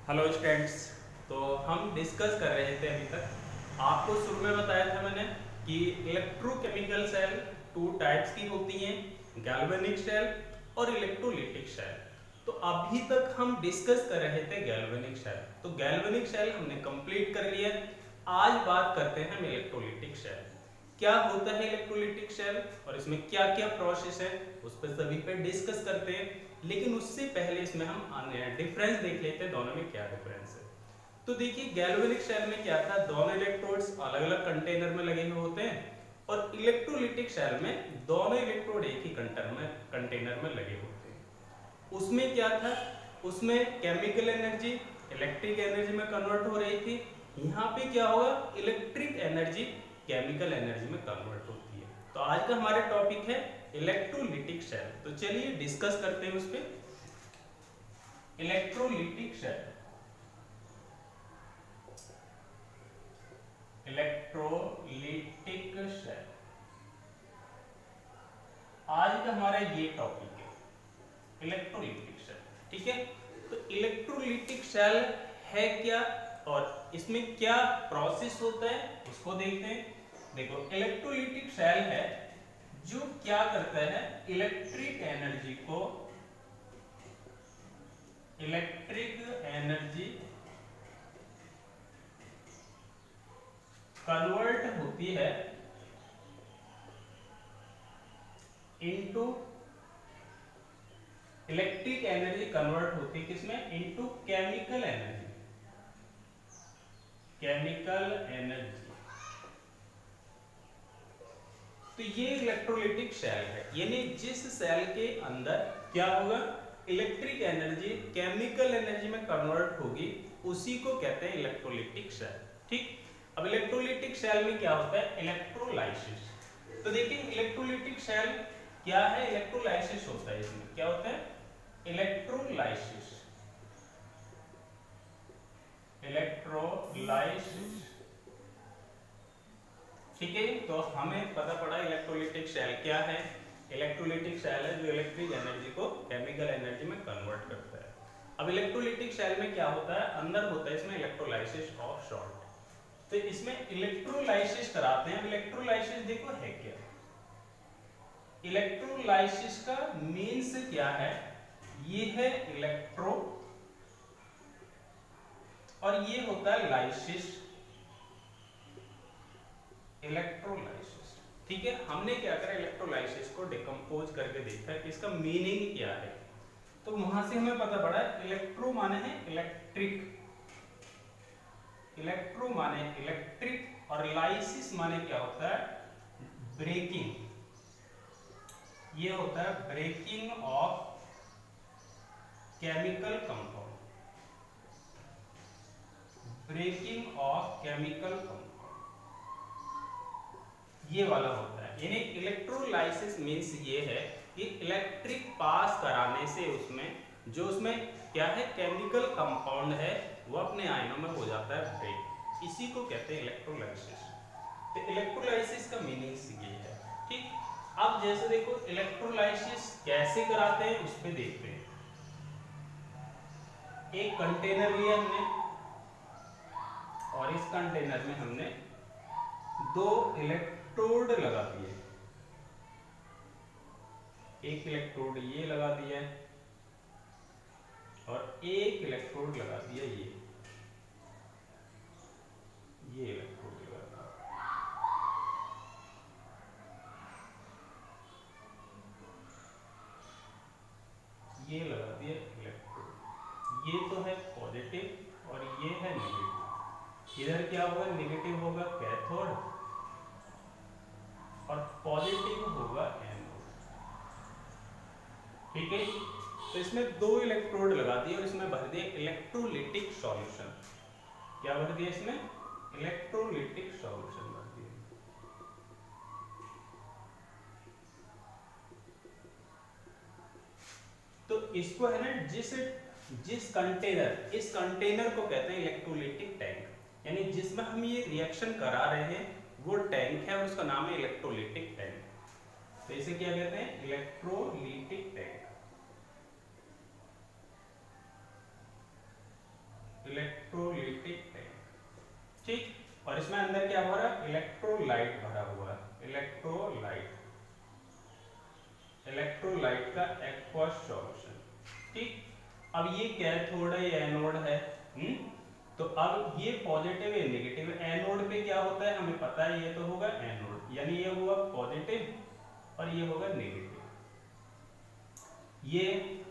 Hello students. तो हम discuss कर रहे थे अभी तक। आपको शुरू में बताया था मैंने कि इलेक्ट्रोकेमिकल सेल टू टाइप्स की होती हैं, गैल्वेनिक सेल और इलेक्ट्रोलिटिक सेल। तो अभी तक हम डिस्कस कर रहे थे गैल्वेनिक सेल। तो गैल्वेनिक सेल हमने कंप्लीट कर लिया। आज बात करते हैं हम इलेक्ट्रोलिटिक सेल। क्या होता है इलेक्ट्रोलिटिक सेल और इसमें क्या क्या प्रोसेस है, उस पर सभी पे डिस्कस करते हैं। लेकिन उससे पहले इसमें हम डिफरेंस देख लेते हैं, दोनों में क्या डिफरेंस है। तो देखिए गैल्वेनिक सेल में क्या था, दोनों इलेक्ट्रोड्स अलग अलग कंटेनर में लगे हुए होते हैं और इलेक्ट्रोलिटिक सेल में दोनों इलेक्ट्रोड एक ही कंटेनर में लगे होते हैं। उसमें क्या था, उसमें केमिकल एनर्जी इलेक्ट्रिक एनर्जी में कन्वर्ट हो रही थी। यहाँ पे क्या होगा, इलेक्ट्रिक एनर्जी केमिकल एनर्जी में कन्वर्ट होती है। तो आज का हमारा टॉपिक है इलेक्ट्रोलिटिक सेल। तो चलिए डिस्कस करते हैं उस पर। इलेक्ट्रोलिटिक सेल, इलेक्ट्रोलिटिक सेल आज का हमारा ये टॉपिक है, इलेक्ट्रोलिटिक सेल। ठीक है, तो इलेक्ट्रोलिटिक सेल है क्या और इसमें क्या प्रोसेस होता है उसको देखते हैं। देखो इलेक्ट्रोलिटिक सेल है जो क्या करता है, इलेक्ट्रिक एनर्जी कन्वर्ट होती है इनटू इलेक्ट्रिक एनर्जी कन्वर्ट होती है किसमें, इनटू केमिकल एनर्जी। तो ये इलेक्ट्रोलिटिक सेल है, यानी जिस सेल के अंदर क्या होगा, इलेक्ट्रिक एनर्जी केमिकल एनर्जी में कन्वर्ट होगी, उसी को कहते हैं इलेक्ट्रोलिटिक सेल। ठीक, अब इलेक्ट्रोलिटिक सेल में क्या होता है, इलेक्ट्रोलाइसिस। तो देखिए इलेक्ट्रोलिटिक सेल क्या है, इलेक्ट्रोलाइसिस होता है। इसमें क्या होता है, इलेक्ट्रोलाइसिस। ठीक है, तो हमें पता पड़ा इलेक्ट्रोलिटिक सेल क्या है। इलेक्ट्रोलिटिक सेल है जो इलेक्ट्रिक एनर्जी को केमिकल एनर्जी में कन्वर्ट करता है। अब इलेक्ट्रोलिटिक सेल में क्या होता है, अंदर होता है इसमें इलेक्ट्रोलाइसिस ऑफ सॉल्ट। तो इसमें इलेक्ट्रोलाइसिस कराते हैं। इलेक्ट्रोलाइसिस देखो है क्या, इलेक्ट्रोलाइसिस का मीन्स क्या है, ये है इलेक्ट्रो और ये होता है लाइसिस, इलेक्ट्रोलाइसिस। ठीक है, हमने क्या करा, इलेक्ट्रोलाइसिस को डिकम्पोज करके देखा है कि इसका मीनिंग क्या है। तो वहां से हमें पता पड़ा इलेक्ट्रो माने है इलेक्ट्रिक, इलेक्ट्रो माने इलेक्ट्रिक और लाइसिस माने क्या होता है, ब्रेकिंग। ये होता है breaking of chemical compound, breaking of chemical compound, ये वाला होता है। यानी इलेक्ट्रोलाइसिस मींस ये है कि इलेक्ट्रिक पास कराने से उसमें जो उसमें क्या है, केमिकल कंपाउंड है, वो अपने आयनों में हो जाता है ब्रेक। इसी को कहते हैं इलेक्ट्रोलाइसिस। तो इलेक्ट्रोलाइसिस का मीनिंग ये है। ठीक, अब जैसे देखो इलेक्ट्रोलाइसिस कैसे कराते हैं उस पर देखते हैं। एक कंटेनर लिया हमने और इस कंटेनर में हमने दो इलेक्ट्रोड लगा दिए। एक इलेक्ट्रोड ये लगा दिया और एक इलेक्ट्रोड लगा दिया ये इलेक्ट्रोड लगा दिया। ये लगा दिया इलेक्ट्रोड। ये तो है पॉजिटिव और ये है नेगेटिव। इधर क्या होगा, नेगेटिव होगा कैथोड और पॉजिटिव होगा एनोड। ठीक है, तो इसमें दो इलेक्ट्रोड लगा दिए और इसमें भर दिया इलेक्ट्रोलिटिक सॉल्यूशन। क्या भर दिया इसमें, इलेक्ट्रोलिटिक सॉल्यूशन भर दिया। तो इसको है ना, जिस कंटेनर, इस कंटेनर को कहते हैं इलेक्ट्रोलिटिक टैंक। यानी जिसमें हम ये रिएक्शन करा रहे हैं वो टैंक है और उसका नाम है इलेक्ट्रोलिटिक टैंक। तो इसे क्या कहते हैं, इलेक्ट्रोलिटिक टैंक। इसमें अंदर क्या भरा, इलेक्ट्रोलाइट भरा हुआ है, इलेक्ट्रोलाइट का एक्वस सॉल्यूशन। ठीक, अब ये कैथोड है, ये एनोड है। तो अब ये पॉजिटिव या नेगेटिव, एनोड पे क्या होता है हमें पता है, ये तो होगा एनोड, यानी ये हुआ पॉजिटिव और ये होगा नेगेटिव। ये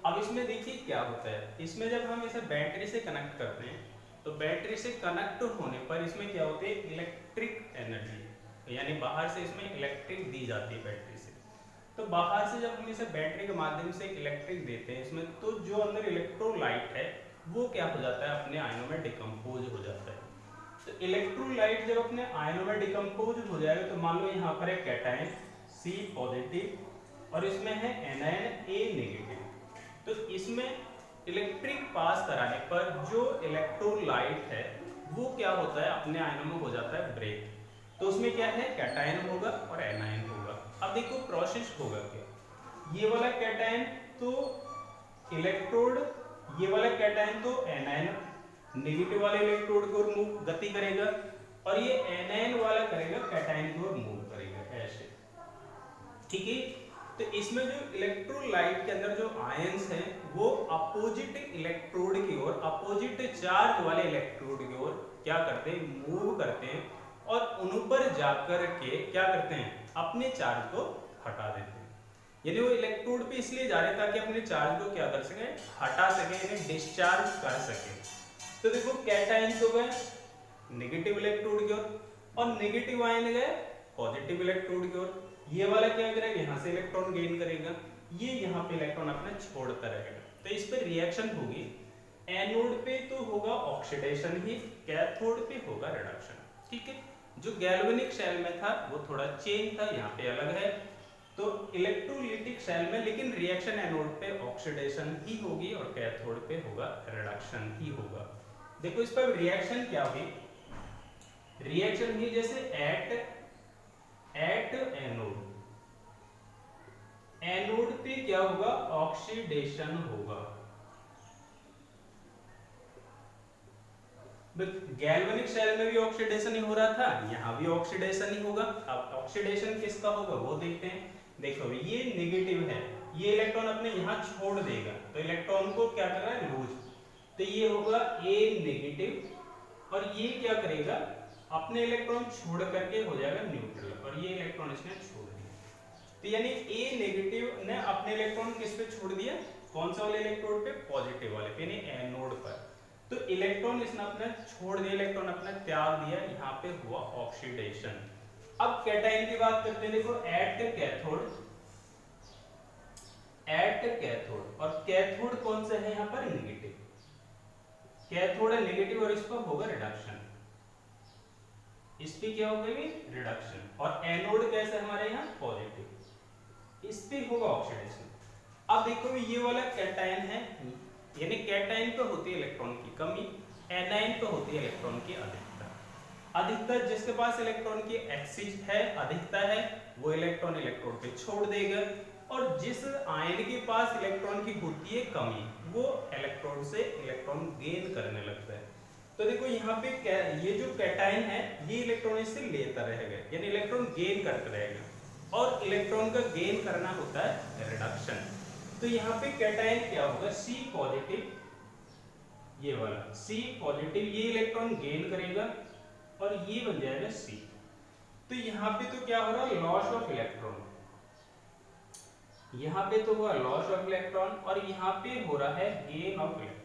अब इसमें देखिए क्या होता है, इसमें जब हम इसे बैटरी से कनेक्ट करते हैं तो बैटरी से कनेक्ट होने पर इसमें क्या होती है, इलेक्ट्रिक एनर्जी, यानी बाहर से इसमें इलेक्ट्रिक दी जाती है बैटरी से। तो बाहर से जब हम इसे बैटरी के माध्यम से इलेक्ट्रिक देते हैं इसमें, तो जो अंदर इलेक्ट्रोलाइट है वो क्या हो जाता है, अपने आयनों में डिकम्पोज हो जाता है। तो इलेक्ट्रोलाइट जब अपने आयनों में डिकम्पोज हो जाएगा तो मान लो यहाँ पर है कैटायन C पॉजिटिव और इसमें है एनायन A नेगेटिव। तो इसमें इलेक्ट्रिक पास कराने पर जो इलेक्ट्रोलाइट है वो क्या होता है, अपने आयनों में हो जाता है ब्रेक। तो उसमें क्या है, कैटायन होगा और एनायन होगा। अब देखो प्रोसेस होगा क्या, ये वाला कैटायन तो इलेक्ट्रोड, ये वाला कैटायन तो एनायन नेगेटिव वाले इलेक्ट्रोड को मूव गति करेगा और ये एनायन वाला करेगा कैटायन को मूव करेगा, ऐसे। ठीक है, तो इसमें जो इलेक्ट्रोलाइट के अंदर जो आयंस हैं वो अपोजिट इलेक्ट्रोड की ओर, अपोजिट चार्ज वाले इलेक्ट्रोड की ओर क्या करते हैं, मूव करते हैं और उन पर जाकर के क्या करते हैं, अपने चार्ज को हटा देते हैं। यानी वो इलेक्ट्रोड पे इसलिए जा रहे हैं ताकि अपने चार्ज को क्या कर सके, हटा सके, यानी डिस्चार्ज कर सके। तो देखो कैटायन तो गए नेगेटिव इलेक्ट्रोड की ओर और नेगेटिव आयन गए पॉजिटिव इलेक्ट्रोड की ओर। ये वाला क्या करेगा, यहाँ से इलेक्ट्रॉन गेन करेगा, ये यहाँ पे इलेक्ट्रॉन अपने छोड़ता रहेगा। तो इस पर रिएक्शन होगी, एनोड पे तो होगा ऑक्सीडेशन ही, कैथोड पे होगा रिडक्शन। ठीक है, जो गैल्वेनिक सेल में था वो थोड़ा चेंज था, यहाँ पे अलग है। तो इलेक्ट्रोलिटिक सेल में लेकिन रिएक्शन एनोड पे ऑक्सीडेशन ही होगी और कैथोड पे होगा रिडक्शन ही होगा। देखो इस पर रिएक्शन क्या हुई, रिएक्शन ही जैसे एट एनोड, एनोड पे क्या होगा, ऑक्सीडेशन होगा। गैल्वेनिक सेल में भी ऑक्सीडेशन ही हो रहा था, यहाँ भी ऑक्सीडेशन ही होगा। अब ऑक्सीडेशन किसका होगा वो देखते हैं। देखो ये नेगेटिव है, ये इलेक्ट्रॉन अपने यहाँ छोड़ देगा तो इलेक्ट्रॉन को क्या कर रहा है, लूज। तो ये होगा A नेगेटिव और ये क्या करेगा, अपने इलेक्ट्रॉन छोड़ करके हो जाएगा न्यूट्रल और ये इलेक्ट्रॉन इसने छोड़ दिया। तो यानी A नेगेटिव ने अपने इलेक्ट्रॉन किस पे छोड़ दिया, कौन सा वाले इलेक्ट्रोड पे, पॉजिटिव वाले पे, यानी एनोड पर। तो इलेक्ट्रॉन इसने अपना छोड़ दिया, इलेक्ट्रॉन अपना त्याग दिया, यहाँ पे हुआ ऑक्सीडेशन। अब कैटायन की बात करते हैं। देखो एट कैथोड और कैथोड कौन सा है यहाँ पर, नेगेटिव। कैथोड है नेगेटिव और इस पर होगा रिडक्शन, इस पे क्या होगा रिडक्शन। और एनोड कैसा है हमारे यहाँ, पॉजिटिव, इस पे होगा ऑक्सीडेशन। अब देखो ये वाला कैटायन है, यानी कैटायन पे होती है इलेक्ट्रॉन की कमी, एनायन पे होती है इलेक्ट्रॉन की अधिकता। अधिकता जिसके पास इलेक्ट्रॉन की एक्सिस है, अधिकता है, वो इलेक्ट्रॉन इलेक्ट्रोड पे छोड़ देगा और जिस आयन के पास इलेक्ट्रॉन की होती है कमी, वो इलेक्ट्रोड से इलेक्ट्रॉन गेन करने लगता है। तो देखो यहाँ पे ये जो कैटायन है ये इलेक्ट्रॉन इससे लेता रहेगा, यानी इलेक्ट्रॉन गेन करता रहेगा और इलेक्ट्रॉन का गेन करना होता है रिडक्शन। तो यहाँ पे कैटायन क्या होगा, C पॉजिटिव, ये वाला C पॉजिटिव, ये इलेक्ट्रॉन गेन करेगा और ये बन जाएगा C। तो यहाँ पे तो क्या हो रहा है, लॉस ऑफ इलेक्ट्रॉन, यहाँ पे तो हुआ लॉस ऑफ इलेक्ट्रॉन और यहाँ पे हो रहा है गेन ऑफ इलेक्ट्रॉन।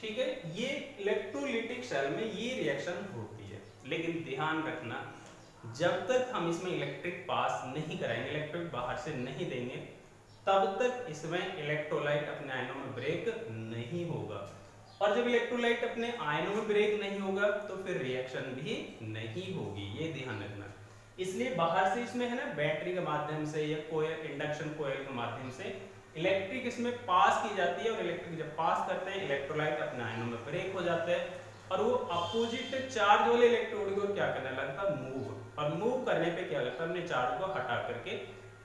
ठीक है, ये इलेक्ट्रोलिटिक सेल में ये रिएक्शन होती है। लेकिन ध्यान रखना, जब तक हम इसमें इलेक्ट्रिक पास नहीं कराएंगे, इलेक्ट्रिक बाहर से नहीं देंगे, तब तक इसमें इलेक्ट्रोलाइट अपने आयनों में ब्रेक नहीं होगा। और जब इलेक्ट्रोलाइट अपने आयनों में ब्रेक नहीं होगा तो फिर रिएक्शन भी नहीं होगी, ये ध्यान रखना। इसलिए बाहर से इसमें है ना बैटरी के माध्यम से या कोयल, इंडक्शन कोयल के माध्यम से इलेक्ट्रिक इसमें पास की जाती है और इलेक्ट्रिक जब पास करते हैं इलेक्ट्रोलाइट अपने आयनों में ब्रेक हो जाता है और वो अपोजिट चार्ज वाले इलेक्ट्रोड को क्या करने लगता है, मूव। और मूव करने पे क्या लगता है, अपने चार्ज को हटा करके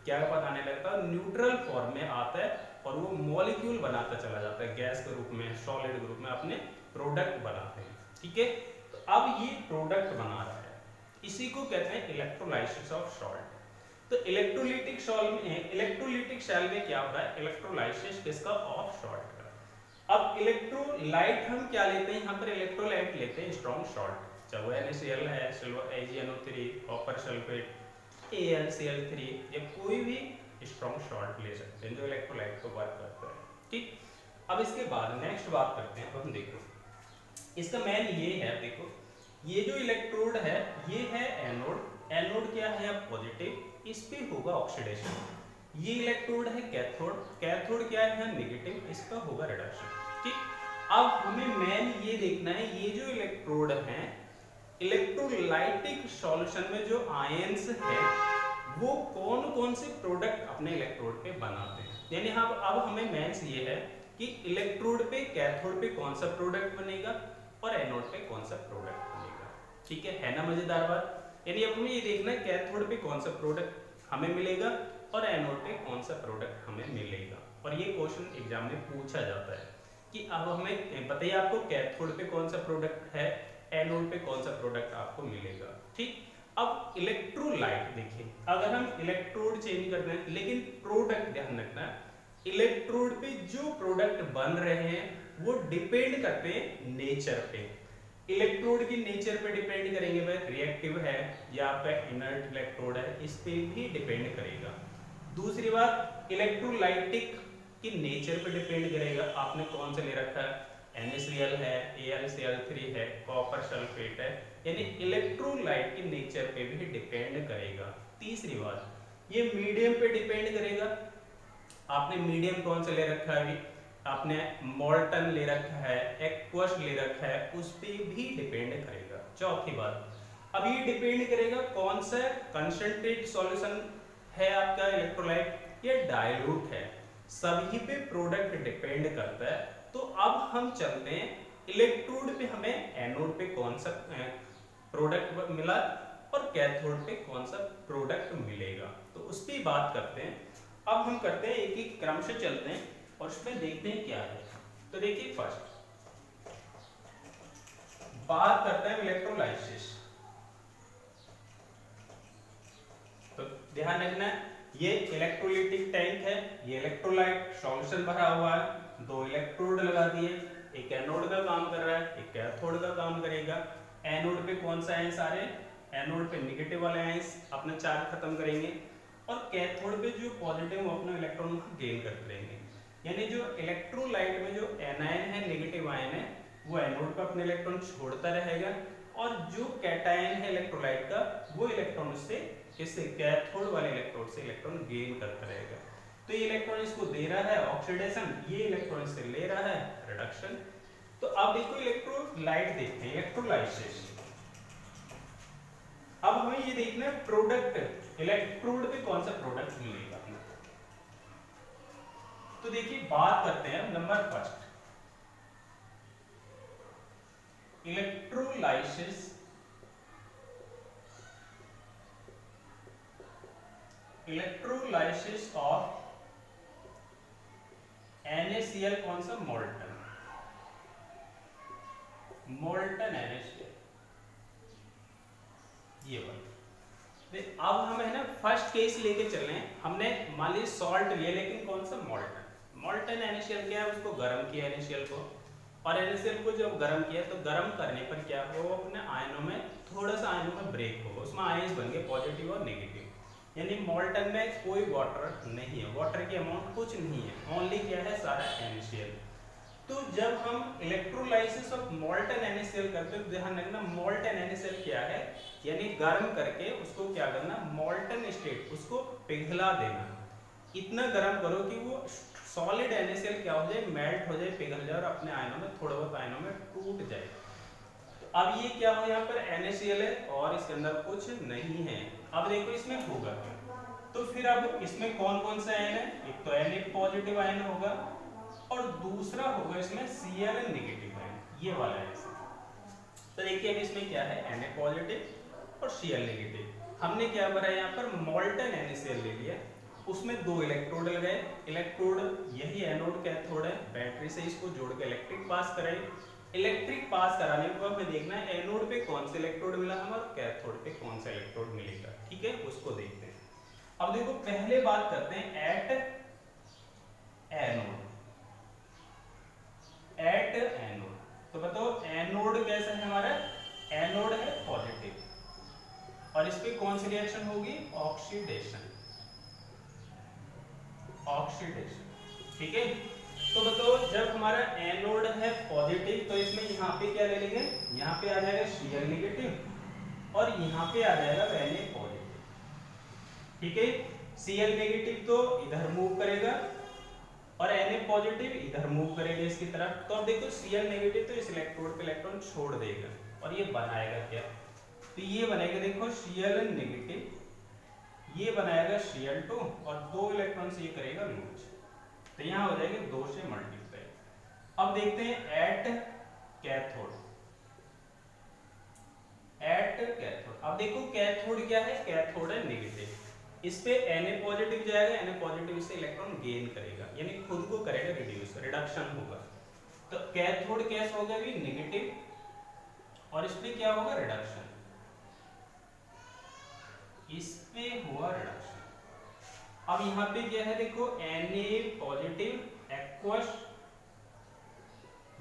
क्या बताने लगता है, न्यूट्रल फॉर्म में आता है और वो मॉलिक्यूल बनाता चला जाता है, गैस के रूप में, सॉलिड के रूप में अपने प्रोडक्ट बनाते हैं। ठीक है, तो अब ये प्रोडक्ट बना रहा है, इसी को कहते हैं इलेक्ट्रोलाइसिस ऑफ सॉल्ट। तो इलेक्ट्रोलिटिक शेल में क्या होता है, इलेक्ट्रोलाइसिस किसका, ऑफ सॉल्ट का। अब इलेक्ट्रोलाइट हम क्या लेते हैं, यहाँ पर इलेक्ट्रोलाइट लेते हैं स्ट्रॉन्ग सॉल्ट, चाहे वो NaCl है, silver AgNO3, copper sulphate, AlCl3, या कोई भी स्ट्रॉन्ग सॉल्ट ले सकते हैं जो इलेक्ट्रोलाइट को वर्क करता है, ठीक। अब इसके बाद नेक्स्ट बात करते हैं, हम देखो इसका मेन ये है, देखो ये जो इलेक्ट्रोड है ये है एनोड, एनोड क्या है पॉजिटिव, इस पे होगा ऑक्सीडेशन। ये इलेक्ट्रोड है कैथोड, कैथोड क्या है नेगेटिव, इस पर होगा रिडक्शन, ठीक। अब हमें मेन ये देखना है ये जो इलेक्ट्रोड है इलेक्ट्रोलाइटिक सॉल्यूशन में जो आयंस है वो कौन कौन से प्रोडक्ट अपने इलेक्ट्रोड पे बनाते हैं। यानी अब हमें मेंस ये है कि इलेक्ट्रोड पे कैथोड पे कौन सा प्रोडक्ट बनेगा और एनोड पे कौन सा प्रोडक्ट बनेगा, ठीक है ना मजेदार बात। यानी अब हमें ये देखना है कैथोड पे कौन सा प्रोडक्ट हमें मिलेगा और एनोड पे कौन सा प्रोडक्ट हमें मिलेगा। और ये क्वेश्चन एग्जाम में पूछा जाता है कि अब हमें बताइए आपको कैथोड पे कौन सा प्रोडक्ट है, एनोड पे कौन सा प्रोडक्ट आपको मिलेगा, ठीक। अब इलेक्ट्रोलाइट देखिए, अगर हम इलेक्ट्रोड चेंज करते हैं लेकिन प्रोडक्ट ध्यान रखना है, इलेक्ट्रोड पे जो प्रोडक्ट बन रहे हैं वो डिपेंड करते हैं नेचर पे। इलेक्ट्रोड की नेचर पे डिपेंड करेंगे, भाई रिएक्टिव है या फिर इनर्ट इलेक्ट्रोड है, इस पे भी डिपेंड करेगा। दूसरी बात इलेक्ट्रोलाइटिक की नेचर पे डिपेंड करेगा, आपने कौन सा ले रखा है, NaCl है, AlCl3 है, कॉपर सल्फेट है, यानी इलेक्ट्रोलाइट की नेचर पे भी डिपेंड करेगा। तीसरी बात ये मीडियम पे डिपेंड करेगा, आपने मीडियम कौन सा ले रखा है, अभी आपने मोल्टन ले रखा है, एक्वस ले रखा है, उस पे भी डिपेंड करेगा। चौथी बात अब ये डिपेंड करेगा कौन सा कंसंट्रेट सॉल्यूशन है आपका इलेक्ट्रोलाइट या डाइल्यूट है, सभी पे प्रोडक्ट डिपेंड करता है। तो अब हम चलते हैं इलेक्ट्रोड पे हमें एनोड पे कौन सा प्रोडक्ट मिला और कैथोड पे कौन सा प्रोडक्ट मिलेगा, तो उस पर बात करते हैं। अब हम करते हैं एक एक क्रम से चलते हैं और उसमें देखते हैं क्या है। तो देखिए फर्स्ट बात करते हैं इलेक्ट्रोलाइसिस। तो ध्यान रखना ये इलेक्ट्रोलाइटिक टैंक है, ये इलेक्ट्रोलाइट सॉल्यूशन भरा हुआ है, दो इलेक्ट्रोड लगा दिए, एक एनोड का काम कर रहा है, एक कैथोड का काम करेगा। एनोड पे कौन सा आयंस आ रहे हैं, एनोड पे नेगेटिव वाले आयंस अपना चार्ज खत्म करेंगे और कैथोड पे जो पॉजिटिव अपना इलेक्ट्रॉन गेन करते रहेंगे। यानी जो इलेक्ट्रोलाइट में जो एनायन है नेगेटिव आयन है वो एनोड पे अपने इलेक्ट्रॉन छोड़ता रहेगा और जो कैटायन है इलेक्ट्रोलाइट का वो इलेक्ट्रॉन से किससे कैथोड वाले इलेक्ट्रोड से इलेक्ट्रॉन गेन करता रहेगा। तो ये इलेक्ट्रॉन इसको दे रहा है ऑक्सीडेशन, ये इलेक्ट्रॉन से ले रहा है रिडक्शन। तो अब देखो इलेक्ट्रोलाइट देखते हैं इलेक्ट्रोलाइसिस। अब हमें ये देखना है प्रोडक्ट इलेक्ट्रोड पे कौन सा प्रोडक्ट मिलेगा। तो देखिए बात करते हैं number first electrolysis of NaCl कौन सा मोल्टन NaCl ये वाला। अब हम है ना फर्स्ट केस लेके चल रहे हैं, हमने मान ली सॉल्ट लिया लेकिन कौन सा मोल्टन NaCl क्या है, उसको गर्म किया NaCl को और NaCl को जब गर्म किया तो गर्म करने पर क्या हुआ वो अपने आयनों में थोड़ा सा आयनों में ब्रेक होगा, उसमें आयंस बन गए पॉजिटिव और नेगेटिव। यानी मोल्टन में कोई वाटर नहीं है, वाटर की अमाउंट कुछ नहीं है, ओनली क्या है सारा NaCl। तो जब हम इलेक्ट्रोलाइसिस ऑफ मोल्टन NaCl करते हैं तो ध्यान रखना मोल्टन NaCl क्या है, यानी गर्म करके उसको क्या करना मोल्टन स्टेट उसको पिघला देना, इतना गर्म करो कि वो सॉलिड NaCl क्या हो जाए मेल्ट हो जाए, पिघल जाए और अपने आयनों में थोड़ा बहुत आयनों में टूट जाए। अब ये क्या हो यहाँ पर NaCl है और इसके अंदर कुछ नहीं है। अब देखो इसमें होगा क्या, तो फिर अब इसमें कौन कौन सा आयन है, एक तो Na पॉजिटिव आयन होगा और दूसरा होगा इसमें Cl नेगेटिव आयन, ये वाला है। तो देखिए अब इसमें क्या है Na पॉजिटिव और Cl नेगेटिव। हमने क्या भरा यहाँ पर मोल्टन NaCl ले लिया, उसमें दो इलेक्ट्रोड लगाए, इलेक्ट्रोड यही एनोड कैथोड है, बैटरी से इसको जोड़ के इलेक्ट्रिक पास कराए, इलेक्ट्रिक पास कराने के बाद हमें देखना है एनोड पे कौन सा इलेक्ट्रोड मिला हमें और कैथोड पे कौन सा इलेक्ट्रोड मिलेगा, ठीक है, उसको देखते हैं। अब देखो पहले बात करते हैं एट एनोड। एट एनोड तो बताओ एनोड कैसा है हमारा, एनोड है पॉजिटिव और इस पे कौन सी रिएक्शन होगी, ऑक्सीडेशन, ऑक्सीडेशन, ठीक है। तो बताओ जब हमारा एनोड है पॉजिटिव तो इसमें यहाँ पे क्या ले लेंगे, यहाँ पे आ जाएगा Cl नेगेटिव और यहाँ पे आ जाएगा Na पॉजिटिव, ठीक है। Cl नेगेटिव तो इधर मूव करेगा और Na पॉजिटिव इधर मूव करेगा इसकी तरफ। तो अब देखो Cl नेगेटिव तो इस इलेक्ट्रोड पे इलेक्ट्रॉन छोड़ देगा और ये बनाएगा क्या, तो ये बनेगा देखो Cl नेगेटिव, ये बनाएगा Cl2 और 2 इलेक्ट्रॉन से ये करेगा लूज, तो यहाँ हो जाएगा 2 से मल्टीप्लाई। अब देखते हैं एट कैथोड। एट कैथोड अब देखो कैथोड क्या है, कैथोड है नेगेटिव, इस पे Na पॉजिटिव जाएगा, Na पॉजिटिव से इलेक्ट्रॉन गेन करेगा यानी खुद को करेगा रिड्यूस, रिडक्शन होगा। तो कैथोड कैसा होगा भी नेगेटिव और इस पे क्या होगा रिडक्शन, इस पे हुआ रिडक्शन। अब यहाँ पे क्या है देखो Na पॉजिटिव एक्वस,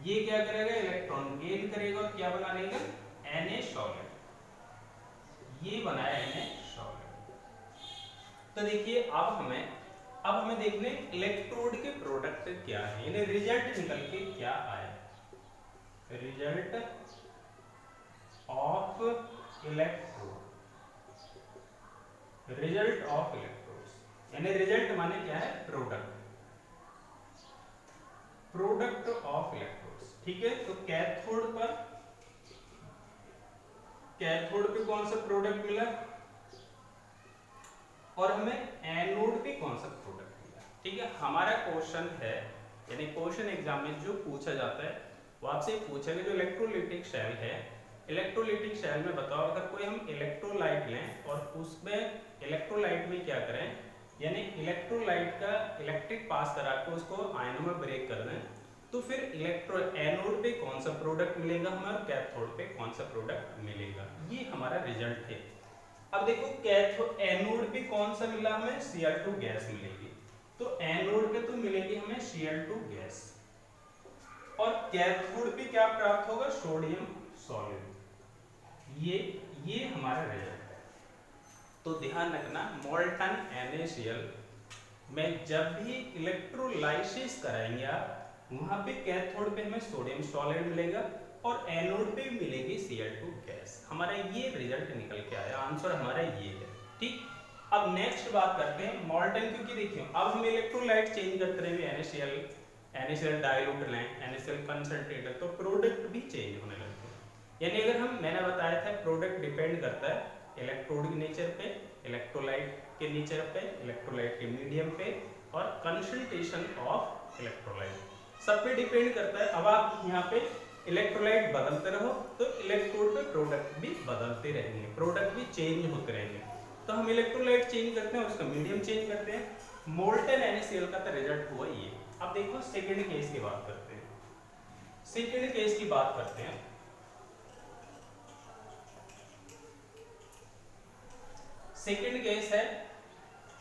ये क्या करेगा इलेक्ट्रॉन गेन करेगा और क्या बना लेगा Na सॉलिड, ये बनाया Na सॉलिड। तो देखिए अब हमें देखने इलेक्ट्रोड के प्रोडक्ट क्या है, यानी रिजल्ट निकल के क्या आया, result of electrode, result of electrodes, यानी रिजल्ट माने क्या है प्रोडक्ट, प्रोडक्ट ऑफ इलेक्ट्रोड्स, ठीक है। तो कैथोड पे कौन सा प्रोडक्ट मिला और हमें एनोड पे कौन सा प्रोडक्ट मिला, ठीक है। हमारा क्वेश्चन है यानी क्वेश्चन एग्जाम में जो पूछा जाता है वो आपसे पूछेगा जो इलेक्ट्रोलाइटिक शेल है, इलेक्ट्रोलाइटिक शेल में बताओ अगर कोई हम इलेक्ट्रोलाइट लें और उसमें इलेक्ट्रोलाइट में क्या करें, यानी इलेक्ट्रोलाइट का इलेक्ट्रिक पास करा के उसको आयनों में ब्रेक कर दें, तो फिर एनोड पे कौन सा प्रोडक्ट मिलेगा हमारा, कैथोड पे कौन सा प्रोडक्ट मिलेगा, ये हमारा रिजल्ट है। अब देखो एनोड पे कौन सा मिला हमें, Cl2 गैस मिलेगी, तो एनोड पे तो मिलेगी हमें Cl2 गैस और कैथोड पे क्या प्राप्त होगा, सोडियम सॉलिड, ये हमारा रिजल्ट है। तो ध्यान रखना मोल्टन NaCl में जब भी इलेक्ट्रोलाइसिस कराएंगे आप वहां पे कैथोड पे हमें सोडियम सॉलिड मिलेगा और एनोड पे मिलेगी Cl2 गैस। हमारा ये रिजल्ट निकल के आया, आंसर हमारा ये है, ठीक। अब नेक्स्ट बात करते हैं मोल्टन, क्योंकि देखिए अब हम इलेक्ट्रोलाइट चेंज करते रहे NaCl डाइल्यूट लें, NaCl कंसंट्रेटेड, तो प्रोडक्ट भी चेंज होने लगते हैं। यानी अगर मैंने बताया था प्रोडक्ट डिपेंड करता है इलेक्ट्रोड के नेचर पे, इलेक्ट्रोलाइट के नेचर पे, इलेक्ट्रोलाइट के मीडियम पे और कंसंट्रेशन ऑफ इलेक्ट्रोलाइट, सब पे डिपेंड करता है। अब आप यहाँ पे इलेक्ट्रोलाइट बदलते रहो तो इलेक्ट्रोड पे प्रोडक्ट भी बदलते रहेंगे, प्रोडक्ट भी चेंज होते रहेंगे। तो हम इलेक्ट्रोलाइट चेंज करते हैं, उसका मीडियम चेंज करते हैं। मोल्टन NaCl का तो रिजल्ट हुआ ये। अब देखो सेकंड केस की बात करते हैं, सेकंड केस की बात करते हैं। सेकंड केस है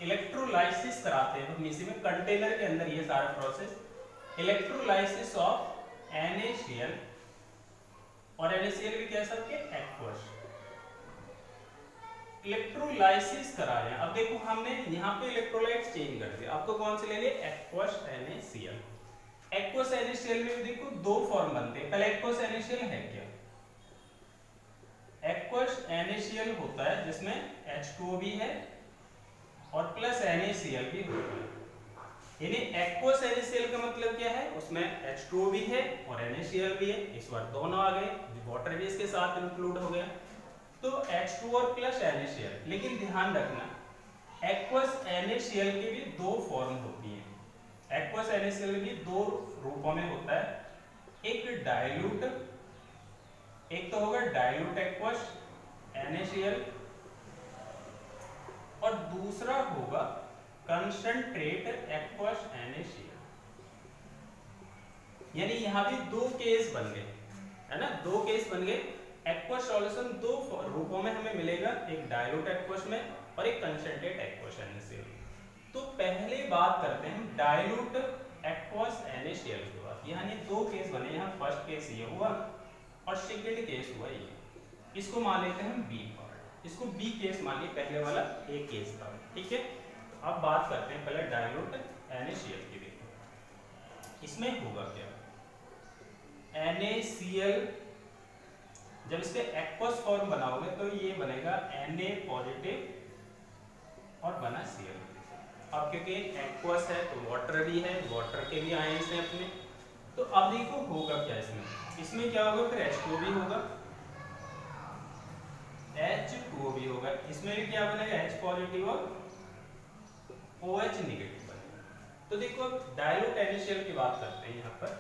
इलेक्ट्रोलाइसिस कराते हैं हम इसी में कंटेनर के अंदर, ये सारा प्रोसेस इलेक्ट्रोलाइसिस ऑफ NaCl और NaCl भी कह सकते हैं एक्वस, इलेक्ट्रोलाइसिस करा रहे हैं। अब देखो हमने यहाँ पे इलेक्ट्रोलाइट चेंज कर दिया, आपको कौन से ले लिए एक्वस NaCl। एक्वस NaCl में देखो दो फॉर्म बनते हैं, पहले एक्वस NaCl है क्या, एक्वस NaCl होता है जिसमें H2O भी है और प्लस NaCl भी होता है। यानी एक्वस NaCl का मतलब क्या है, उसमें H2O भी है और NaCl भी है, इस बार दोनों आ गए, वाटर भी इसके साथ इंक्लूड हो गया, तो H2O और प्लस NaCl। लेकिन ध्यान रखना एक्वस NaCl की भी दो फॉर्म होती हैं, एक्वस NaCl भी दो रूपों में होता है, एक डाइल्यूट, एक तो होगा डाइल्यूट एक्वस NaCl और दूसरा होगा कंसंट्रेट एक्वस NaCl। यानी यहां भी दो केस बन गए, है ना, दो केस बन गए। एक्वस सॉल्यूशन दो रूपों में हमें मिलेगा, एक डाइल्यूट एक्वस में और एक कंसंट्रेट एक्वस NaCl। तो पहले बात करते हैं हम डाइल्यूट एक्वस NaCl के बाद। यानी दो केस बने, यहाँ फर्स्ट केस ये हुआ और सेकंड केस हुआ ये। इसको मान लेते हैं हम बी पार्ट, इसको बी केस मान लिए, पहले वाला ए केस था, ठीक है। तो अब बात करते हैं पहले डाइल्यूट NaCl की। देखो इसमें होगा क्या, NaCl जब इसके एक्वस फॉर्म बनाओगे तो ये बनेगा Na पॉजिटिव और बना Cl। अब क्योंकि एक्वस है तो वाटर भी है, वाटर के भी आयंस हैं अपने। तो अब देखो होगा क्या इसमें क्या होगा, फिर H2O भी होगा, H2O भी होगा, इसमें भी क्या बनेगा, H पॉजिटिव और OH नेगेटिव बनेगा। तो देखो डाइल्यूट NaCl की बात करते हैं यहाँ पर,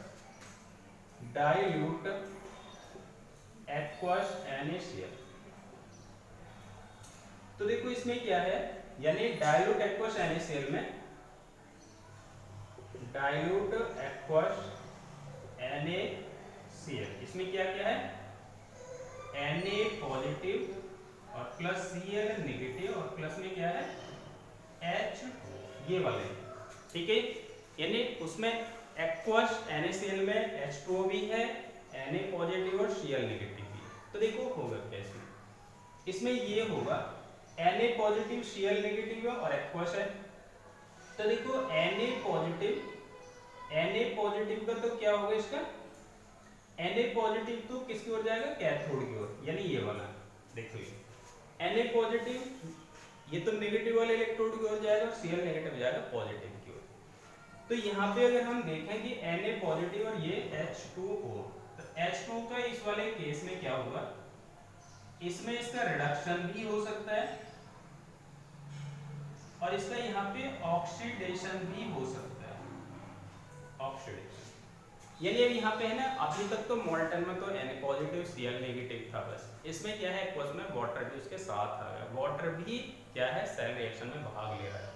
डाइल्यूट एक्वस NaCl। तो देखो इसमें क्या है, यानी डाइल्यूट एक्वस NaCl में, डाइल्यूट एक्वस NaCl इसमें क्या क्या है, Na पॉजिटिव और प्लस Cl नेगेटिव और प्लस में क्या है H, ये वाले, ठीक है। यानी उसमें एक्वस NaCl में H2O भी है, Na पॉजिटिव और Cl नेगेटिव भी है। तो देखो होगा कैसे, इसमें ये होगा Na पॉजिटिव Cl नेगेटिव है और एक्वस है। तो देखो Na पॉजिटिव का तो क्या होगा, इसका Na पॉजिटिव तो किसकी ओर जाएगा, कैथोड की ओर, यानी ये वाला। देखो ये Na पॉजिटिव ये तो नेगेटिव वाले इलेक्ट्रोड की ओर जाएगा और Cl नेगेटिव जाएगा पॉजिटिव की ओर। तो यहाँ पे अगर हम देखें कि Na पॉजिटिव और ये H2O, तो H2O का इस वाले केस में क्या होगा, इसमें इसका रिडक्शन भी हो सकता है और इसका यहाँ पे ऑक्सीडेशन भी हो सकता है, ऑक्सीडेशन। यानी अब यहाँ पे है ना, अभी तक तो मोल्टन में तो Na पॉजिटिव Cl नेगेटिव था बस, इसमें क्या है एक्वस में वाटर भी उसके साथ आ गया, वाटर भी क्या है सेल रिएक्शन में भाग ले रहा है।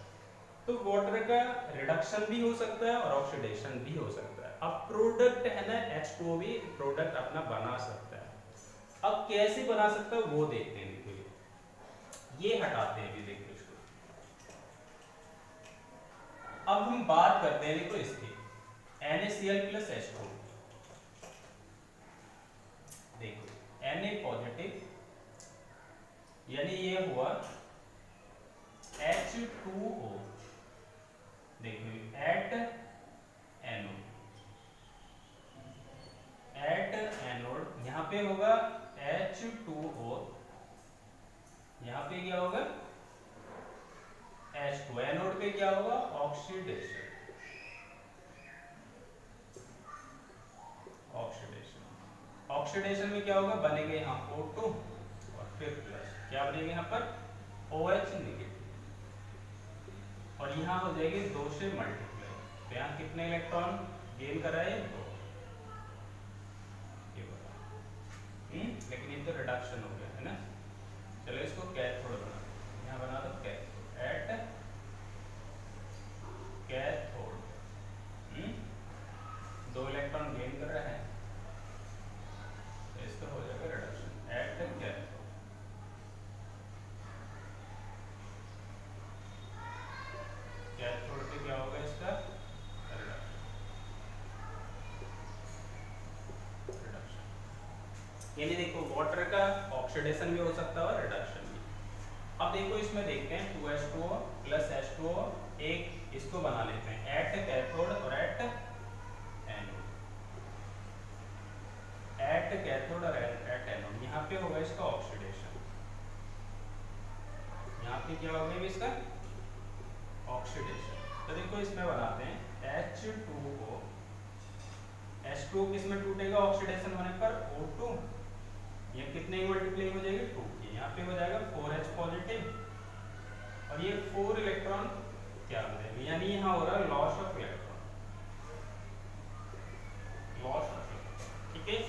तो वाटर का रिडक्शन भी हो सकता है और ऑक्सीडेशन भी हो सकता है। अब प्रोडक्ट है ना H2O भी प्रोडक्ट अपना बना सकता है। अब कैसे बना सकता है वो देखते हैं। देखो ये हटाते हैं, देखो इसको। अब हम बात करते हैं देखो इसकी NaCl प्लस H2O। देखो Na पॉजिटिव यानी ये हुआ H2O, देखो एट एनोड यहाँ पे होगा H2O, यहाँ पे क्या होगा H2O, एनोड पे क्या होगा ऑक्सीडेशन, ऑक्सीडेशन में क्या होगा, बनेगा यहाँ O2 और फिर प्लस क्या बनेगा यहाँ पर OH नेगेटिव और यहाँ हो जाएगी 2 से मल्टीप्लाई। तो यहाँ कितने इलेक्ट्रॉन गेन कर रहा है 2, लेकिन ये तो रिडक्शन हो गया है ना। चलो इसको कैथोड बना, यहाँ बना दो cathode, at cathode 2 electron gain कर रहा है, तो इसका हो जाएगा रिडक्शन एट कैथोड। कैथोड पे क्या होगा इसका रिडक्शन। यानी देखो वाटर का ऑक्सीडेशन भी हो सकता है और रिडक्शन भी। अब देखो इसमें देखते हैं 2H2O प्लस H2O, एक इसको बना लेते हैं एट कैथोड और एट एनोड, एट कैथोड और एट एनोड। यहाँ पे होगा इसका ऑक्सीडेशन, यहाँ पे क्या होगा इसका ऑक्सीडेशन। तो देखो इसमें बनाते हैं H2O, H2O किसमें टूटेगा ऑक्सीडेशन होने पर O2, ये कितने की मल्टीप्लाई हो जाएगी 2 की, यहाँ पे हो जाएगा 4H पॉजिटिव और ये 4 इलेक्ट्रॉन क्या बनेगा, यानी यहाँ हो रहा है loss of electron, loss of electron, ठीक है।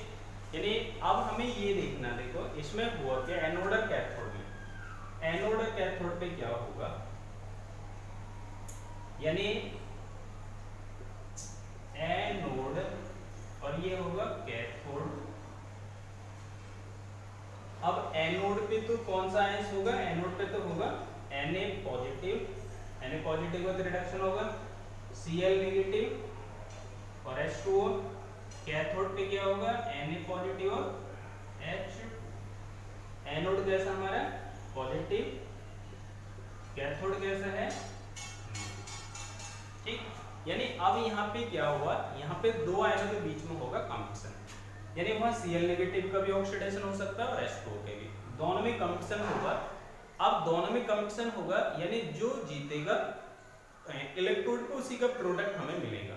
यानी अब हमें ये देखना, देखो इसमें हुआ क्या एनोड और कैथोड में, एनोड और कैथोड पे क्या होगा, यानी एनोड और ये होगा कैथोड, कौन सा आयंस होगा, एनोड पे तो होगा Na पॉजिटिव, Na पॉजिटिव का तो रिडक्शन होगा Cl नेगेटिव और H2O। कैथोड पे क्या होगा, Na पॉजिटिव और H। एनोड कैसा हमारा पॉजिटिव, कैथोड कैसा है, ठीक। यानी अब यहाँ पे क्या हुआ, यहाँ पे दो आयनों के बीच में होगा कॉम्पिटिशन, यानी वहाँ Cl नेगेटिव का भी ऑक्सीडेशन हो सकता है और H2O के भी, दोनों में कॉम्पिटिशन होगा। अब दोनों में कॉम्पिटिशन होगा यानी जो जीतेगा इलेक्ट्रोड को उसी का प्रोडक्ट हमें मिलेगा।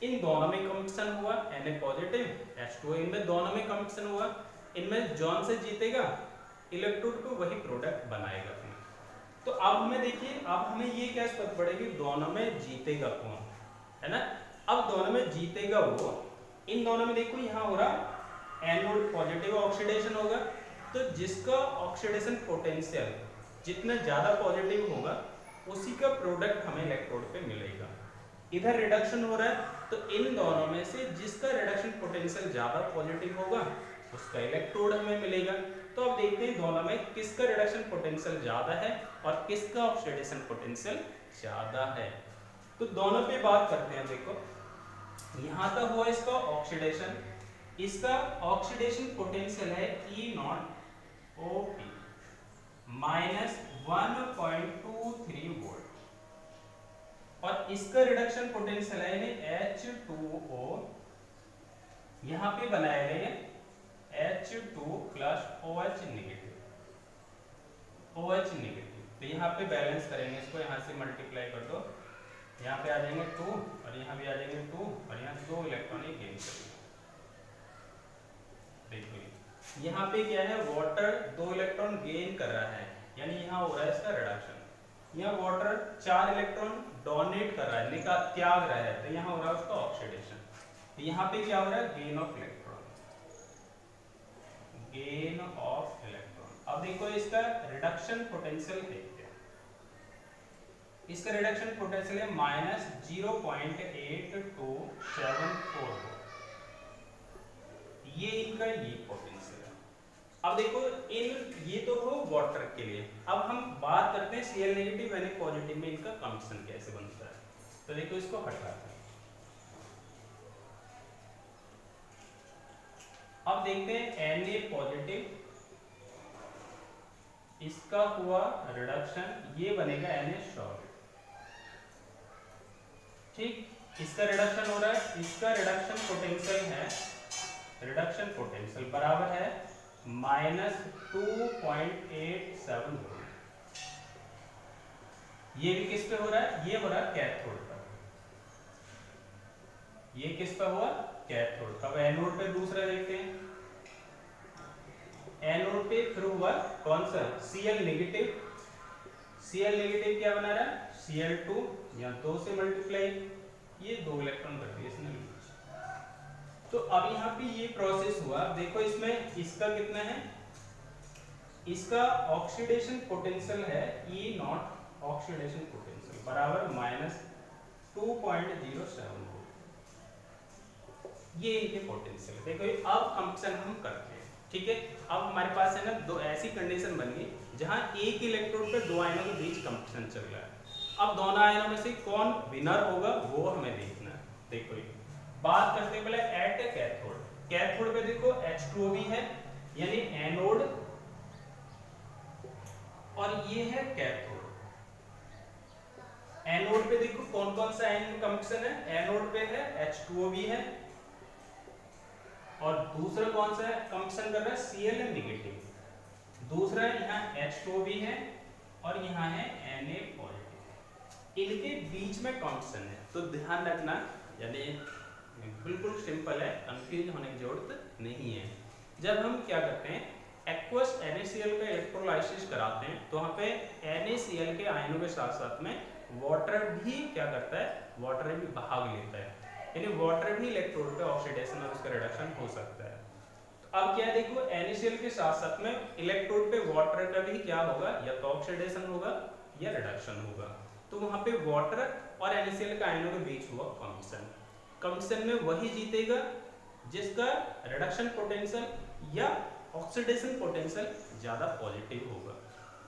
इन दोनों में कॉम्पिटिशन हुआ, Na पॉजिटिव H2O, इनमें दोनों में कॉम्पिटिशन हुआ, इनमें जॉन से जीतेगा इलेक्ट्रोड को वही प्रोडक्ट बनाएगा। तो अब हमें देखिए, अब हमें ये क्या पता पड़ेगी, दोनों में जीतेगा कौन, है ना। अब दोनों में जीतेगा वो, इन दोनों में देखो यहाँ हो रहा एनोड पॉजिटिव ऑक्सीडेशन होगा, तो जिसका ऑक्सीडेशन पोटेंशियल जितना ज्यादा पॉजिटिव होगा उसी का प्रोडक्ट हमें इलेक्ट्रोड पे मिलेगा। इधर रिडक्शन हो रहा है, तो इन दोनों में से जिसका रिडक्शन पोटेंशियल ज्यादा पॉजिटिव होगा उसका इलेक्ट्रोड हमें मिलेगा। तो अब देखते हैं दोनों में किसका रिडक्शन पोटेंशियल ज्यादा है और किसका ऑक्सीडेशन पोटेंशियल ज्यादा है। तो दोनों पे बात करते हैं। देखो यहाँ तक हुआ इसका ऑक्सीडेशन, इसका ऑक्सीडेशन पोटेंशियल है E0OP माइनस 1.23 वोल्ट, और इसका रिडक्शन पोटेंशियल है H2O, यहाँ पे बनाए गए H2 plus OH negative, OH negative. तो यहाँ पे बैलेंस करेंगे इसको, यहाँ से मल्टीप्लाई कर दो, यहाँ पे आ जाएंगे 2 और यहाँ भी आ जाएंगे 2 और यहाँ 2 इलेक्ट्रॉन गेन करेंगे। देखो यहाँ पे क्या है, वाटर 2 इलेक्ट्रॉन गेन कर रहा है, यानी यहाँ हो रहा है इसका रिडक्शन। यहाँ वाटर 4 इलेक्ट्रॉन डोनेट कर रहा है, त्याग रहा है, तो यहाँ हो रहा है उसका ऑक्सीडेशन। यहाँ पे क्या हो रहा है, gain of electron, gain of electron. अब देखो इसका रिडक्शन पोटेंशियल है क्या, इसका रिडक्शन पोटेंशियल है माइनस 0.8274, ये इनका ये पोटेंशियल है। अब देखो ये तो हो वाटर के लिए, अब हम बात करते हैं Cl नेगेटिव Na पॉजिटिव में इनका कॉम्बिनेशन कैसे बनता है। तो देखो इसको हटाते हैं, अब देखते हैं Na पॉजिटिव, इसका हुआ रिडक्शन, ये बनेगा Na सॉलिड, ठीक। इसका रिडक्शन हो रहा है, इसका रिडक्शन पोटेंशियल है, रिडक्शन पोटेंशियल बराबर है माइनस 2.87 वोल्ट। ये भी किस पे हो रहा है, ये हो रहा है कैथोड पर, ये किस पे हुआ, कैथोड। अब एनोड पे दूसरा देखते हैं, एनोड पे फिर हुआ कौन सा, Cl नेगेटिव। Cl नेगेटिव क्या बना रहा है, Cl2, यहाँ 2 से मल्टीप्लाई, ये 2 इलेक्ट्रॉन कर दिए इसने। तो अब यहाँ पे ये प्रोसेस हुआ, देखो इसमें इसका कितना है, इसका ऑक्सीडेशन पोटेंशियल है E0 ऑक्सीडेशन पोटेंशियल बराबर माइनस 2.07 वोल्ट, ये इनके पोटेंशियल। देखो अब कंपैरिजन हम करते हैं, ठीक है। अब हमारे पास है ना दो ऐसी कंडीशन बन गई जहां एक इलेक्ट्रोड पे दो आयनों के बीच कंपैरिजन चल रहा है। अब दोनों आयनों में से कौन विनर होगा वो हमें देखना है। देखो बात करते हैं पहले एट कैथोड, कैथोड पे देखो H2O भी है यानी एनोड, और ये है कैथोड। एनोड पे देखो कौन कौन सा आयन कंपैरिजन है, एनोड पे है H2O भी है, और दूसरा कौन सा कंपैरिजन कर रहा है, Cl नेगेटिव। दूसरा यहाँ H2O भी है और यहाँ है Na पॉजिटिव, इनके बीच में कंपैरिजन है। तो ध्यान रखना, यानी बिल्कुल सिंपल है, कंफ्यूज होने की जरूरत नहीं है। जब हम क्या करते हैं एक्वस NaCl का इलेक्ट्रोलाइसिस कराते हैं तो वहाँ पे NaCl के आयनों के साथ साथ में वाटर भी क्या करता है, वाटर भी भाग लेता है, यानी वाटर भी इलेक्ट्रोड पे ऑक्सीडेशन और उसका रिडक्शन हो सकता है। तो अब क्या देखो NaCl के साथ साथ में इलेक्ट्रोड पे वाटर का भी क्या होगा, या तो ऑक्सीडेशन होगा या रिडक्शन होगा। तो वहाँ पे वाटर और NaCl का आयनों के बीच हुआ कॉम्बिनेशन, कॉम्बिनेशन में वही जीतेगा जिसका रिडक्शन पोटेंशियल या ऑक्सीडेशन पोटेंशियल ज्यादा पॉजिटिव होगा।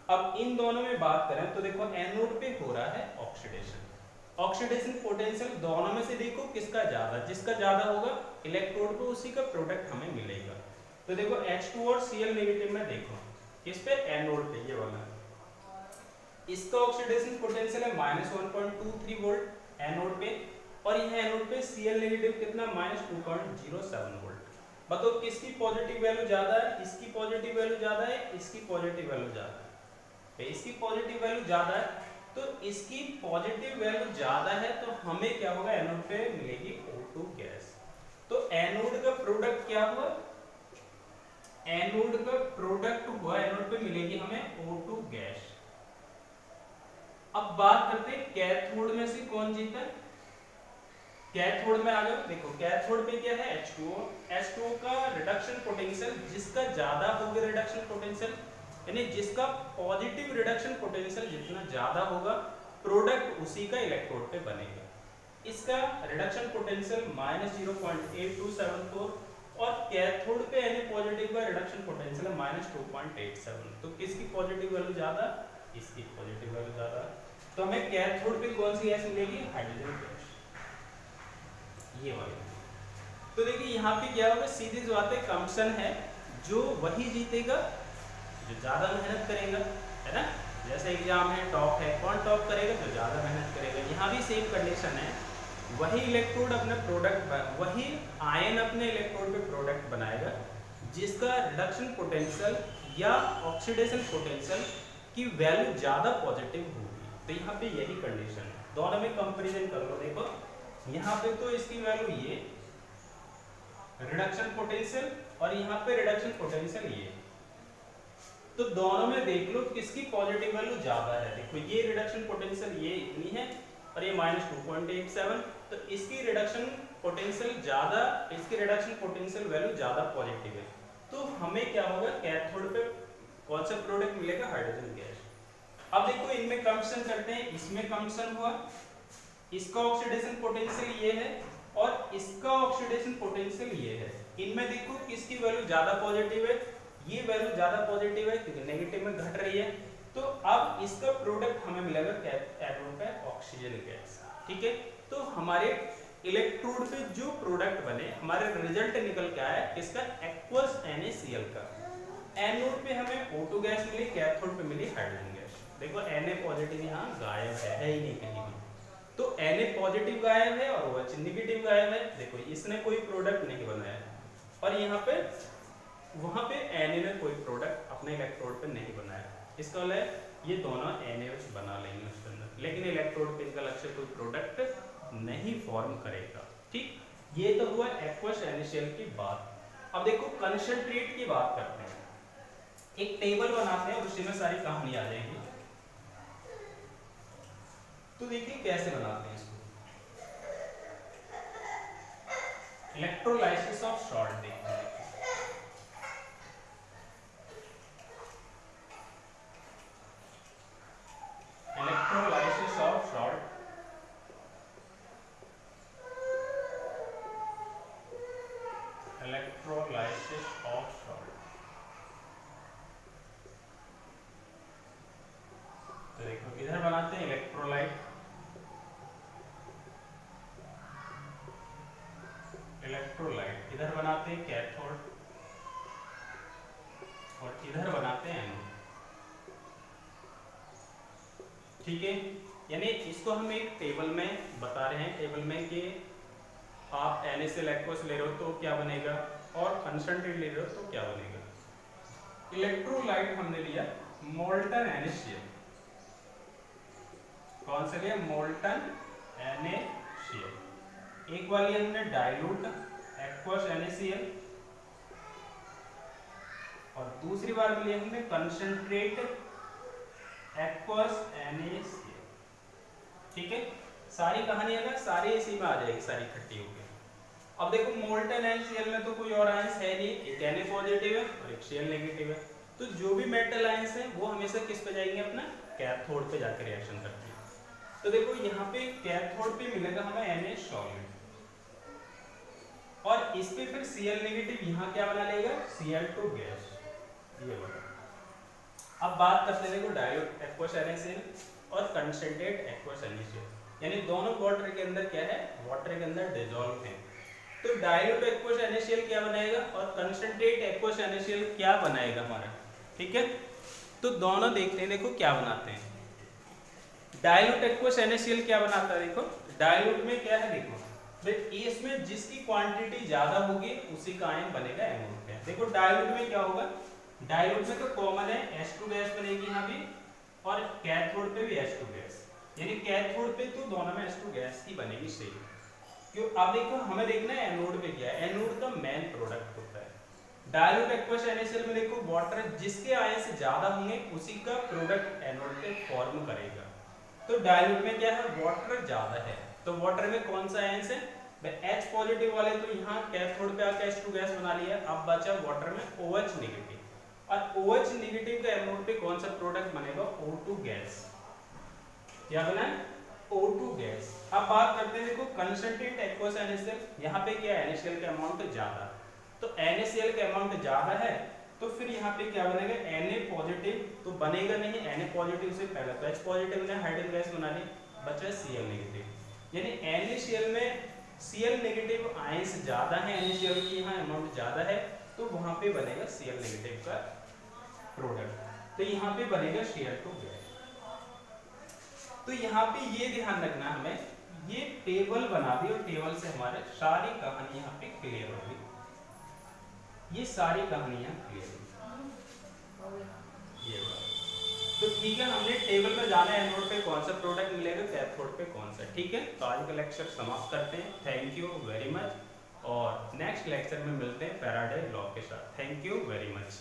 अब इन दोनों में बात करें तो देखो एनोड पे हो रहा है ऑक्सीडेशन, ऑक्सीडेशन पोटेंशियल दोनों में से देखो किसका ज्यादा, जिसका ज्यादा होगा इलेक्ट्रोड पे उसी का प्रोडक्ट हमें मिलेगा। तो देखो H2 और Cl नेगेटिव में देखो किस पे, एनोड पे, ये वाला इसका ऑक्सीडेशन पोटेंशियल है -1.23 वोल्ट एनोड पे, और यह एनोड पे Cl नेगेटिव कितना -2.07 वोल्ट। बताओ किसकी पॉजिटिव वैल्यू ज्यादा है, इसकी पॉजिटिव वैल्यू ज्यादा है, इसकी पॉजिटिव वैल्यू ज्यादा है। इसकी पॉजिटिव वैल्यू ज्यादा है, तो इसकी पॉजिटिव वैल्यू ज्यादा है तो हमें क्या होगा, एनोड पे मिलेगी O2 गैस। तो एनोड का प्रोडक्ट क्या हुआ, एनोड का प्रोडक्ट हुआ, एनोड पे मिलेगी हमें O2 गैस। अब बात करते हैं कैथोड में से कौन जीता। कैथोड में आ जाओ, देखो कैथोड पे क्या है H2O, H2O का रिडक्शन पोटेंशियल जिसका ज्यादा होगा रिडक्शन पोटेंशियल, यानी जिसका पॉजिटिव रिडक्शन पोटेंशियल जितना ज्यादा होगा प्रोडक्ट उसी का इलेक्ट्रोड पे बनेगा। इसका रिडक्शन पोटेंशियल -0.8274 और कैथोड पे यानी पॉजिटिव का रिडक्शन पोटेंशियल -2.87। तो किसकी पॉजिटिव वैल्यू ज्यादा, इसकी पॉजिटिव वैल्यू ज्यादा। तो हमें कैथोड पे कौन सी गैस मिलेगी, हाइड्रोजन गैस, ये वाली। तो देखिए यहाँ पे क्या होगा, सीधी सी बात है, कंप्शन है, जो वही जीतेगा जो ज्यादा मेहनत करेगा, है ना। जैसे एग्जाम है, टॉप है, कौन टॉप करेगा, जो ज्यादा मेहनत करेगा। यहाँ भी सेम कंडीशन है, वही इलेक्ट्रोड अपना प्रोडक्ट, वही आयन अपने इलेक्ट्रोड पे प्रोडक्ट बनाएगा जिसका रिडक्शन पोटेंशियल या ऑक्सीडेशन पोटेंशियल की वैल्यू ज्यादा पॉजिटिव होगी। तो यहाँ पे यही कंडीशन है, दोनों में कंपेरिजन कर लो। देखो यहाँ पे तो इसकी वैल्यू ये रिडक्शन पोटेंशियल और यहाँ पे रिडक्शन पोटेंशियल ये, तो दोनों में देख लो किसकी पॉजिटिव वैल्यू ज्यादा है। देखो ये रिडक्शन पोटेंशियल ये इतनी है और ये -2.87, तो इसकी रिडक्शन पोटेंशियल ज्यादा, इसकी रिडक्शन पोटेंशियल वैल्यू ज्यादा पॉजिटिव है। तो हमें क्या होगा, कैथोड पे कौन सा प्रोडक्ट मिलेगा, हाइड्रोजन गैस। अब देखो इनमें कंप्शन करते हैं, इसमें कंप्शन हुआ, इसका ऑक्सीडेशन पोटेंशियल ये है और इसका ऑक्सीडेशन पोटेंशियल ये है। इनमें देखो किसकी वैल्यू ज्यादा पॉजिटिव है, ये वैल्यू ज्यादा पॉजिटिव है क्योंकि नेगेटिव में घट रही है। तो अब इसका प्रोडक्ट हमें मिलेगा एनोड पे ऑक्सीजन गैस, ठीक है। तो हमारे इलेक्ट्रोड पे जो प्रोडक्ट बने, हमारे रिजल्ट निकल के आया किसका, एक्वस NaCl का। एनोड पे हमें O2 गैस मिली, कैथोड पे मिली हाइड्रोजन गैस। देखो Na पॉजिटिव यहाँ गायब है ही नहीं कहीं भी, तो Na पॉजिटिव गायब है और OH नेगेटिव गायब है। देखो इसने कोई प्रोडक्ट नहीं बनाया, और यहाँ पे वहां पे Na ने कोई प्रोडक्ट अपने इलेक्ट्रोड पे नहीं बनाया। इसका मतलब ये दोनों NaOH बना लेंगे उसके अंदर, लेकिन इलेक्ट्रोड पे इनका लक्ष्य कोई प्रोडक्ट नहीं फॉर्म करेगा, ठीक। ये तो हुआ एक्वस NaCl की बात। अब देखो कंसंट्रेट की बात करते हैं, एक टेबल बनाते हैं, उसी में सारी कहानी आ जाएगी। तो देखिए कैसे बनाते हैं इसको, इलेक्ट्रोलाइसिस ऑफ सॉल्ट देखते हैं। Electrolysis of salt, electrolysis of salt. तो देखो इधर बनाते हैं इलेक्ट्रोलाइट, इलेक्ट्रोलाइट इधर बनाते हैं कैथोड, और इधर बनाते हैं एनोड, ठीक है। यानी इसको हम एक टेबल में बता रहे हैं, टेबल में कि आप NaCl एक्वस ले रहे हो तो क्या बनेगा और कंसंट्रेट ले रहे हो तो क्या बनेगा। इलेक्ट्रोलाइट हमने लिया मोल्टन NaCl, कौन सा लिया, मोल्टन NaCl। एक बार लिया हमने डाइल्यूट एक्वस NaCl, और दूसरी बार लिया हमने कंसंट्रेट एक्वस NaCl, ठीक है। सारी कहानी है ना, सारी इसी में आ जाएगी, सारी इकट्ठी होगी। अब देखो मोल्टन NaCl में तो कोई और आयंस है नहीं, एक Na पॉजिटिव है और एक Cl नेगेटिव है, तो जो भी मेटल आयंस है वो हमेशा किस पे जाएंगे, अपना कैथोड पे जाकर रिएक्शन करते हैं। तो देखो यहाँ पे कैथोड पे मिलेगा हमें Na सॉलिड, और इस पे फिर Cl नेगेटिव यहाँ क्या बना लेगा, Cl2 गैस। ये वाला। अब बात करते हैं देखो डाइल्यूट एक्वस NaCl और कंसंट्रेट एक्वस NaCl, यानी दोनों वाटर के अंदर क्या है, वाटर के अंदर डिसॉल्व है। तो डाइल्यूट एक्वस NaCl क्या बनाएगा और कंसंट्रेट एक्वस NaCl क्या बनाएगा हमारा, ठीक है। तो दोनों देखते हैं, देखो क्या बनाते हैं। डाइल्यूट एक्वस NaCl क्या बनाता है, देखो डाइल्यूट में क्या है, देखो भाई इसमें जिसकी क्वांटिटी ज्यादा होगी उसी का आयन बनेगा एनोड पे। देखो डाइल्यूट में क्या होगा, डाइल्यूट में तो कॉमन है H2 गैस बनेगी यहाँ भी, और कैथोड पे भी H2 गैस, यानी कैथोड पे तो दोनों में H2 गैस ही बनेगी सही। क्यों, अब देखो हमें देखना है एनोड पे क्या है, एनोड का मेन प्रोडक्ट होता है। डाइल्यूट एक्वस NaCl में देखो वाटर जिसके आयन से ज्यादा होंगे उसी का प्रोडक्ट एनोड पे फॉर्म करेगा। तो डाइल्यूट में क्या है, वाटर ज्यादा है, तो वाटर में कौन सा आयन है, H पॉजिटिव वाले तो यहाँ कैथोड पे आके H2 गैस बना लिया। अब बचा वाटर में OH नेगेटिव, और OH नेगेटिव का एनोड पे कौन सा प्रोडक्ट बनेगा, O2 गैस। क्या बना है, O2 गैस। अब बात करते हैं देखो कंसंट्रेट एक्वस NaCl, यहाँ पे क्या है NaCl का अमाउंट ज्यादा, तो NaCl का अमाउंट ज्यादा है तो फिर यहाँ पे क्या बनेगा, Na पॉजिटिव तो बनेगा नहीं, Na पॉजिटिव से पहले तो H पॉजिटिव ने हाइड्रोजन गैस बना ली, बचा Cl नेगेटिव, यानी NaCl में Cl नेगेटिव आयंस ज्यादा है, NaCl की यहाँ अमाउंट ज्यादा है, तो वहां पे बनेगा Cl नेगेटिव का प्रोडक्ट, तो यहाँ पे बनेगा Cl2 गैस। तो यहाँ पे ये ध्यान रखना हमें, ये टेबल बना दी और टेबल से हमारे सारी कहानी यहाँ पे क्लियर होगी, ये सारी कहानियां क्लियर होगी, ये बात। तो ठीक है, हमने टेबल में जाना है एनोड पे कौन सा प्रोडक्ट मिलेगा, कैथोड पे कौन सा, ठीक है। तो आज का लेक्चर समाप्त करते हैं, थैंक यू वेरी मच, और नेक्स्ट लेक्चर में मिलते हैं फैराडे लॉ के साथ। Thank you very much.